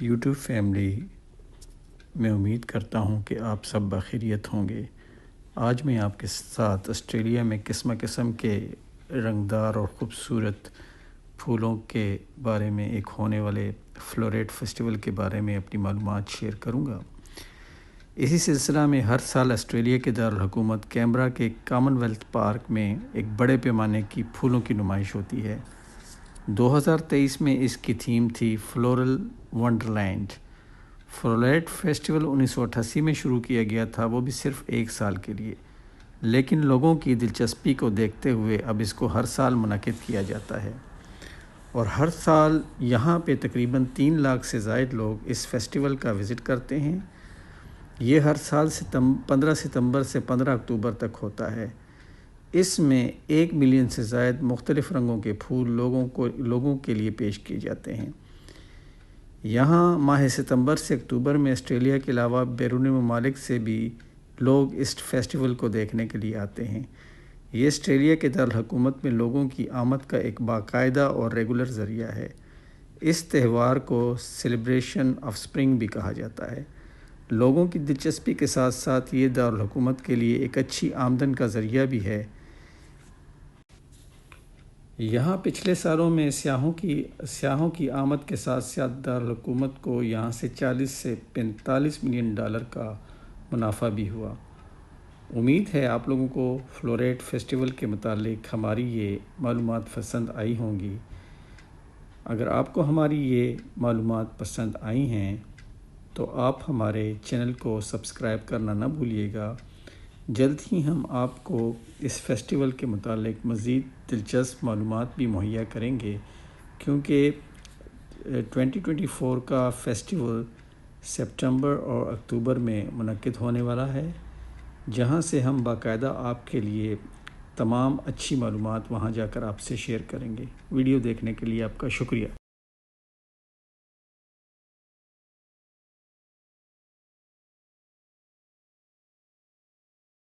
YouTube family میں امید کرتا ہوں کہ آپ سب بخیریت ہوں گے۔ آج میں آپ کے ساتھ آسٹریلیا میں قسم کے رنگدار اور خوبصورت پھولوں کے بارے میں ایک ہونے والے فلوریٹ فیسٹیول کے بارے میں اپنی معلومات شیئر کروں گا۔ اسی سلسلہ میں ہر سال آسٹریلیا کے دارالحکومت کینبرا کے کامن ویلتھ پارک میں ایک بڑے پیمانے کی پھولوں کی نمائش ہوتی ہے۔ 2023 میں اس کی تھیم تھی فلورل ونڈرلینڈ۔ فلوریٹ فیسٹیول 1988 میں شروع کیا گیا تھا، وہ بھی صرف ایک سال کے لیے، لیکن لوگوں کی دلچسپی کو دیکھتے ہوئے اب اس کو ہر سال منعقد کیا جاتا ہے، اور ہر سال یہاں پہ تقریباً 3 لاکھ سے زائد لوگ اس فیسٹیول کا وزٹ کرتے ہیں۔ یہ ہر سال 15 ستمبر سے 15 اکتوبر تک ہوتا ہے۔ اس میں 1 ملین سے زائد مختلف رنگوں کے پھول لوگوں کے لیے پیش کیے جاتے ہیں۔ یہاں ماہ ستمبر سے اکتوبر میں آسٹریلیا کے علاوہ بیرون ممالک سے بھی لوگ اس فیسٹیول کو دیکھنے کے لیے آتے ہیں۔ یہ آسٹریلیا کے دارالحکومت میں لوگوں کی آمد کا ایک باقاعدہ اور ریگولر ذریعہ ہے۔ اس تہوار کو سیلیبریشن آف سپرنگ بھی کہا جاتا ہے۔ لوگوں کی دلچسپی کے ساتھ ساتھ یہ دارالحکومت کے لیے ایک اچھی آمدن کا ذریعہ بھی ہے۔ یہاں پچھلے سالوں میں سیاحوں کی آمد کے ساتھ ساتھ دارالحکومت کو یہاں سے 40 سے 45 ملین ڈالر کا منافع بھی ہوا۔ امید ہے آپ لوگوں کو فلوریٹ فیسٹیول کے متعلق ہماری یہ معلومات پسند آئی ہوں گی۔ اگر آپ کو ہماری یہ معلومات پسند آئی ہیں تو آپ ہمارے چینل کو سبسکرائب کرنا نہ بھولیے گا۔ جلد ہی ہم آپ کو اس فیسٹیول کے متعلق مزید دلچسپ معلومات بھی مہیا کریں گے، کیونکہ 2024 کا فیسٹیول سپٹمبر اور اکتوبر میں منعقد ہونے والا ہے، جہاں سے ہم باقاعدہ آپ کے لیے تمام اچھی معلومات وہاں جا کر آپ سے شیئر کریں گے۔ ویڈیو دیکھنے کے لیے آپ کا شکریہ۔